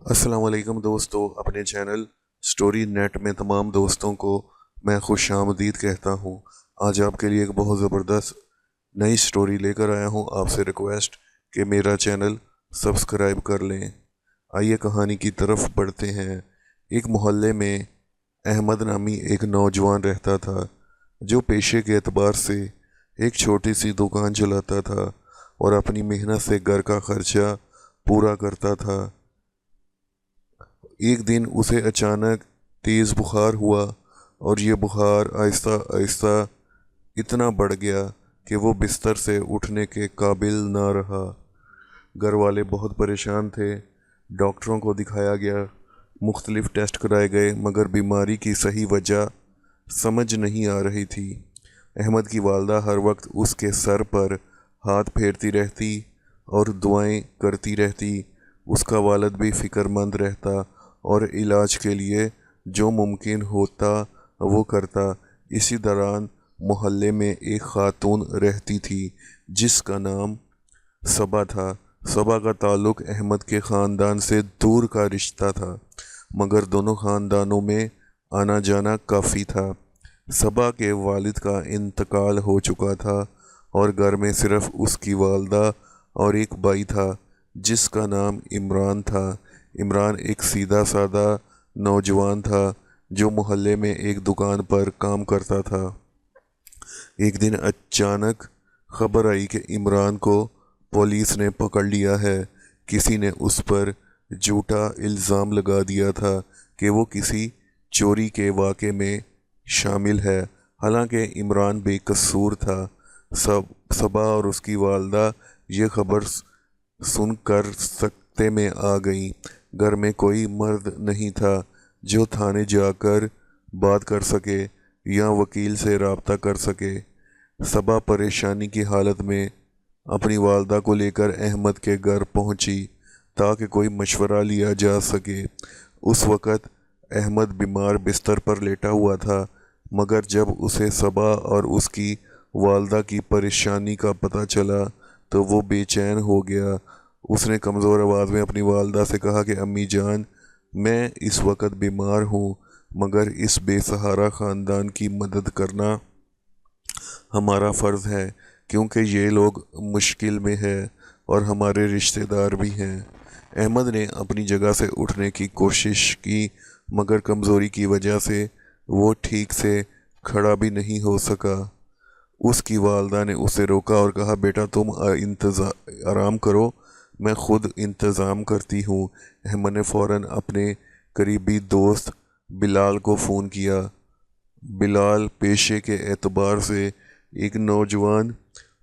السلام علیکم دوستو، اپنے چینل سٹوری نیٹ میں تمام دوستوں کو میں خوش آمدید کہتا ہوں۔ آج آپ کے لیے ایک بہت زبردست نئی سٹوری لے کر آیا ہوں۔ آپ سے ریکویسٹ کہ میرا چینل سبسکرائب کر لیں۔ آئیے کہانی کی طرف بڑھتے ہیں۔ ایک محلے میں احمد نامی ایک نوجوان رہتا تھا جو پیشے کے اعتبار سے ایک چھوٹی سی دکان چلاتا تھا اور اپنی محنت سے گھر کا خرچہ پورا کرتا تھا۔ ایک دن اسے اچانک تیز بخار ہوا اور یہ بخار آہستہ آہستہ اتنا بڑھ گیا کہ وہ بستر سے اٹھنے کے قابل نہ رہا۔ گھر والے بہت پریشان تھے۔ ڈاکٹروں کو دکھایا گیا، مختلف ٹیسٹ کرائے گئے، مگر بیماری کی صحیح وجہ سمجھ نہیں آ رہی تھی۔ احمد کی والدہ ہر وقت اس کے سر پر ہاتھ پھیرتی رہتی اور دعائیں کرتی رہتی۔ اس کا والد بھی فکر مند رہتا اور علاج کے لیے جو ممکن ہوتا وہ کرتا۔ اسی دوران محلے میں ایک خاتون رہتی تھی جس کا نام صبا تھا۔ صبا کا تعلق احمد کے خاندان سے دور کا رشتہ تھا، مگر دونوں خاندانوں میں آنا جانا کافی تھا۔ صبا کے والد کا انتقال ہو چکا تھا اور گھر میں صرف اس کی والدہ اور ایک بھائی تھا جس کا نام عمران تھا۔ عمران ایک سیدھا سادہ نوجوان تھا جو محلے میں ایک دکان پر کام کرتا تھا۔ ایک دن اچانک خبر آئی کہ عمران کو پولیس نے پکڑ لیا ہے۔ کسی نے اس پر جھوٹا الزام لگا دیا تھا کہ وہ کسی چوری کے واقعے میں شامل ہے، حالانکہ عمران بے قصور تھا۔ صبا اور اس کی والدہ یہ خبر سن کر سکتے میں آ گئیں۔ گھر میں کوئی مرد نہیں تھا جو تھانے جا کر بات کر سکے یا وکیل سے رابطہ کر سکے۔ صبا پریشانی کی حالت میں اپنی والدہ کو لے کر احمد کے گھر پہنچی تاکہ کوئی مشورہ لیا جا سکے۔ اس وقت احمد بیمار بستر پر لیٹا ہوا تھا، مگر جب اسے صبا اور اس کی والدہ کی پریشانی کا پتہ چلا تو وہ بے چین ہو گیا۔ اس نے کمزور آواز میں اپنی والدہ سے کہا کہ امی جان، میں اس وقت بیمار ہوں، مگر اس بے سہارا خاندان کی مدد کرنا ہمارا فرض ہے کیونکہ یہ لوگ مشکل میں ہیں اور ہمارے رشتہ دار بھی ہیں۔ احمد نے اپنی جگہ سے اٹھنے کی کوشش کی، مگر کمزوری کی وجہ سے وہ ٹھیک سے کھڑا بھی نہیں ہو سکا۔ اس کی والدہ نے اسے روکا اور کہا، بیٹا تم آرام کرو، میں خود انتظام کرتی ہوں۔ احمد نے فوراً اپنے قریبی دوست بلال کو فون کیا۔ بلال پیشے کے اعتبار سے ایک نوجوان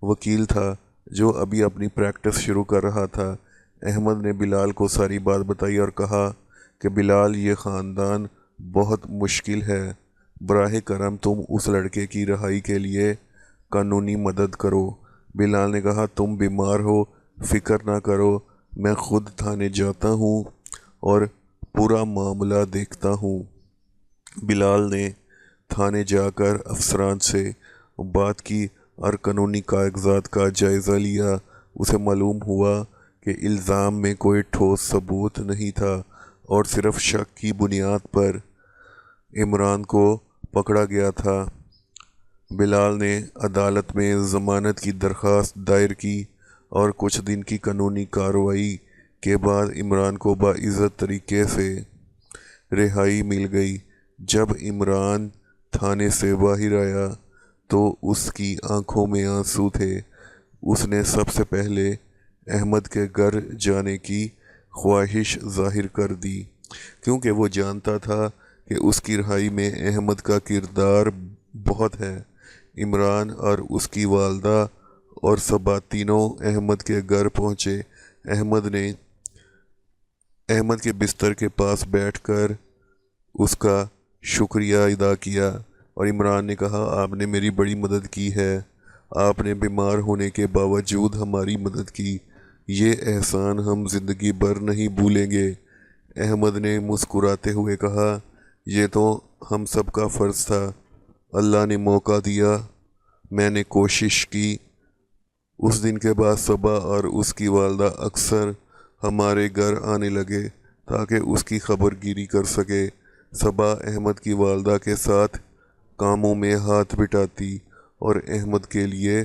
وکیل تھا جو ابھی اپنی پریکٹس شروع کر رہا تھا۔ احمد نے بلال کو ساری بات بتائی اور کہا کہ بلال، یہ خاندان بہت مشکل ہے، براہ کرم تم اس لڑکے کی رہائی کے لیے قانونی مدد کرو۔ بلال نے کہا، تم بیمار ہو، فکر نہ کرو، میں خود تھانے جاتا ہوں اور پورا معاملہ دیکھتا ہوں۔ بلال نے تھانے جا کر افسران سے بات کی اور قانونی کاغذات کا جائزہ لیا۔ اسے معلوم ہوا کہ الزام میں کوئی ٹھوس ثبوت نہیں تھا اور صرف شک کی بنیاد پر عمران کو پکڑا گیا تھا۔ بلال نے عدالت میں ضمانت کی درخواست دائر کی اور کچھ دن کی قانونی کارروائی کے بعد عمران کو باعزت طریقے سے رہائی مل گئی۔ جب عمران تھانے سے باہر آیا تو اس کی آنکھوں میں آنسو تھے۔ اس نے سب سے پہلے احمد کے گھر جانے کی خواہش ظاہر کر دی کیونکہ وہ جانتا تھا کہ اس کی رہائی میں احمد کا کردار بہت ہے۔ عمران اور اس کی والدہ اور صبا تینوں احمد کے گھر پہنچے۔ احمد نے احمد کے بستر کے پاس بیٹھ کر اس کا شکریہ ادا کیا اور عمران نے کہا، آپ نے میری بڑی مدد کی ہے، آپ نے بیمار ہونے کے باوجود ہماری مدد کی، یہ احسان ہم زندگی بھر نہیں بھولیں گے۔ احمد نے مسکراتے ہوئے کہا، یہ تو ہم سب کا فرض تھا، اللہ نے موقع دیا، میں نے کوشش کی۔ اس دن کے بعد صبا اور اس کی والدہ اکثر ہمارے گھر آنے لگے تاکہ اس کی خبر گیری کر سکے۔ صبا احمد کی والدہ کے ساتھ کاموں میں ہاتھ بٹاتی اور احمد کے لیے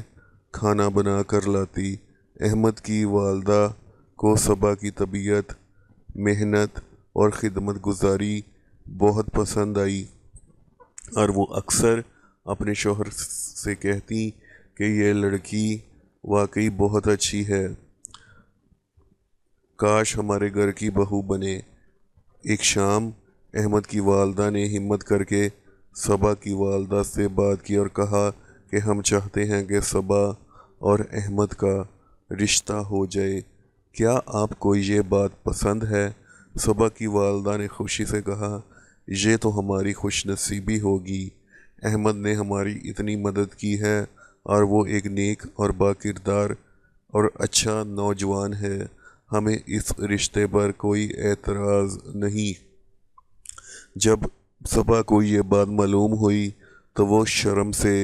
کھانا بنا کر لاتی۔ احمد کی والدہ کو صبا کی طبیعت، محنت اور خدمت گزاری بہت پسند آئی اور وہ اکثر اپنے شوہر سے کہتی کہ یہ لڑکی واقعی بہت اچھی ہے، کاش ہمارے گھر کی بہو بنے۔ ایک شام احمد کی والدہ نے ہمت کر کے صبا کی والدہ سے بات کی اور کہا کہ ہم چاہتے ہیں کہ صبا اور احمد کا رشتہ ہو جائے، کیا آپ کو یہ بات پسند ہے؟ صبا کی والدہ نے خوشی سے کہا، یہ تو ہماری خوش نصیبی ہوگی، احمد نے ہماری اتنی مدد کی ہے اور وہ ایک نیک اور باکردار اور اچھا نوجوان ہے، ہمیں اس رشتے پر کوئی اعتراض نہیں۔ جب صبا کو یہ بات معلوم ہوئی تو وہ شرم سے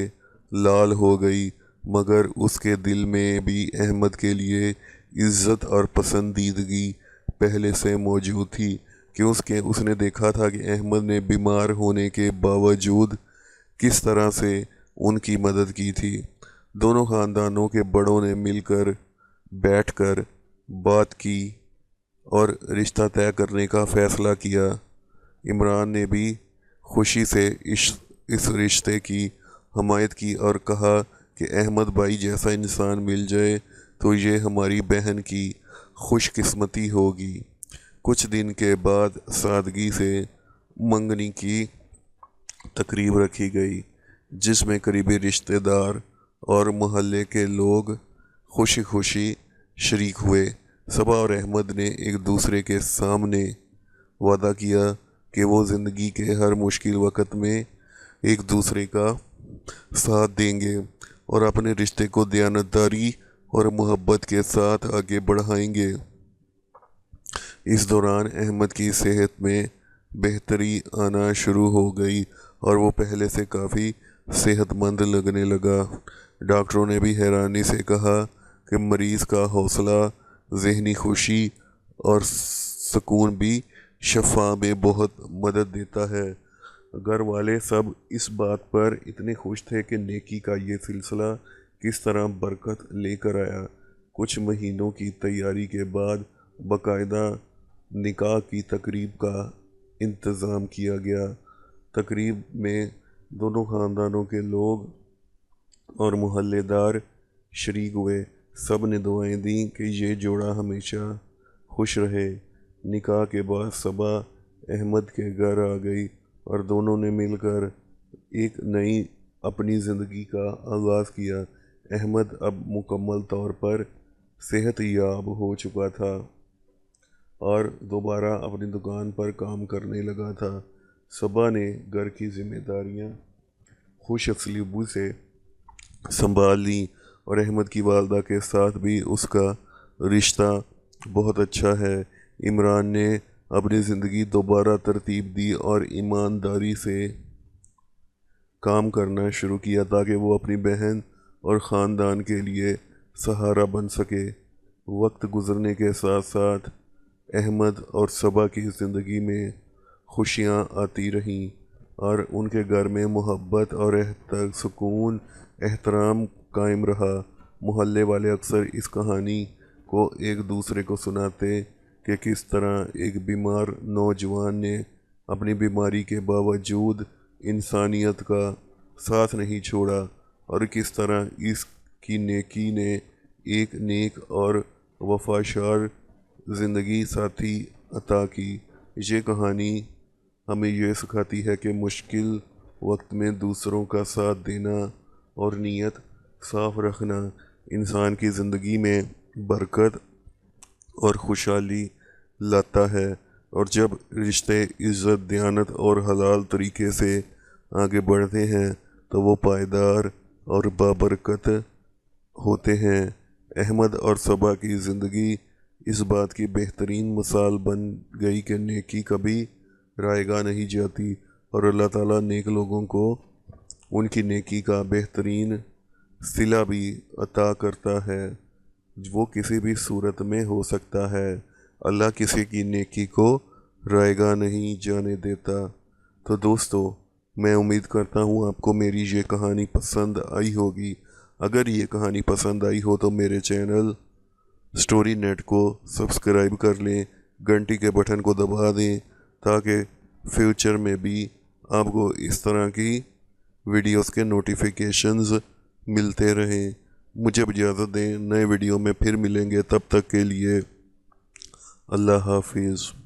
لال ہو گئی، مگر اس کے دل میں بھی احمد کے لیے عزت اور پسندیدگی پہلے سے موجود تھی، کیونکہ اس نے دیکھا تھا کہ احمد نے بیمار ہونے کے باوجود کس طرح سے ان کی مدد کی تھی۔ دونوں خاندانوں کے بڑوں نے مل کر بیٹھ کر بات کی اور رشتہ طے کرنے کا فیصلہ کیا۔ عمران نے بھی خوشی سے اس رشتے کی حمایت کی اور کہا کہ احمد بھائی جیسا انسان مل جائے تو یہ ہماری بہن کی خوش قسمتی ہوگی۔ کچھ دن کے بعد سادگی سے منگنی کی تقریب رکھی گئی، جس میں قریبی رشتہ دار اور محلے کے لوگ خوشی خوشی شریک ہوئے۔ صبا اور احمد نے ایک دوسرے کے سامنے وعدہ کیا کہ وہ زندگی کے ہر مشکل وقت میں ایک دوسرے کا ساتھ دیں گے اور اپنے رشتے کو دیانتداری اور محبت کے ساتھ آگے بڑھائیں گے۔ اس دوران احمد کی صحت میں بہتری آنا شروع ہو گئی اور وہ پہلے سے کافی صحت مند لگنے لگا۔ ڈاکٹروں نے بھی حیرانی سے کہا کہ مریض کا حوصلہ، ذہنی خوشی اور سکون بھی شفا میں بہت مدد دیتا ہے۔ گھر والے سب اس بات پر اتنے خوش تھے کہ نیکی کا یہ سلسلہ کس طرح برکت لے کر آیا۔ کچھ مہینوں کی تیاری کے بعد باقاعدہ نکاح کی تقریب کا انتظام کیا گیا۔ تقریب میں دونوں خاندانوں کے لوگ اور محلے دار شریک ہوئے، سب نے دعائیں دیں کہ یہ جوڑا ہمیشہ خوش رہے۔ نکاح کے بعد صبا احمد کے گھر آ گئی اور دونوں نے مل کر ایک نئی اپنی زندگی کا آغاز کیا۔ احمد اب مکمل طور پر صحت یاب ہو چکا تھا اور دوبارہ اپنی دکان پر کام کرنے لگا تھا۔ صبا نے گھر کی ذمہ داریاں خوش اسلوبی سے سنبھال لیں اور احمد کی والدہ کے ساتھ بھی اس کا رشتہ بہت اچھا ہے۔ عمران نے اپنی زندگی دوبارہ ترتیب دی اور ایمانداری سے کام کرنا شروع کیا تاکہ وہ اپنی بہن اور خاندان کے لیے سہارا بن سکے۔ وقت گزرنے کے ساتھ ساتھ احمد اور صبا کی زندگی میں خوشیاں آتی رہیں اور ان کے گھر میں محبت اور سکون، احترام قائم رہا۔ محلے والے اکثر اس کہانی کو ایک دوسرے کو سناتے کہ کس طرح ایک بیمار نوجوان نے اپنی بیماری کے باوجود انسانیت کا ساتھ نہیں چھوڑا اور کس طرح اس کی نیکی نے ایک نیک اور وفادار زندگی ساتھی عطا کی۔ یہ کہانی ہمیں یہ سکھاتی ہے کہ مشکل وقت میں دوسروں کا ساتھ دینا اور نیت صاف رکھنا انسان کی زندگی میں برکت اور خوشحالی لاتا ہے، اور جب رشتے عزت، دیانت اور حلال طریقے سے آگے بڑھتے ہیں تو وہ پائیدار اور بابرکت ہوتے ہیں۔ احمد اور صبا کی زندگی اس بات کی بہترین مثال بن گئی کہ نیکی کبھی رائے گاہ نہیں جاتی اور اللہ تعالیٰ نیک لوگوں کو ان کی نیکی کا بہترین صلہ بھی عطا کرتا ہے، وہ کسی بھی صورت میں ہو سکتا ہے۔ اللہ کسی کی نیکی کو رائیگاں نہیں جانے دیتا۔ تو دوستو، میں امید کرتا ہوں آپ کو میری یہ کہانی پسند آئی ہوگی۔ اگر یہ کہانی پسند آئی ہو تو میرے چینل سٹوری نیٹ کو سبسکرائب کر لیں، گھنٹی کے بٹن کو دبا دیں تاکہ فیوچر میں بھی آپ کو اس طرح کی ویڈیوز کے نوٹیفیکیشنز ملتے رہیں۔ مجھے اجازت دیں، نئے ویڈیو میں پھر ملیں گے، تب تک کے لیے اللہ حافظ۔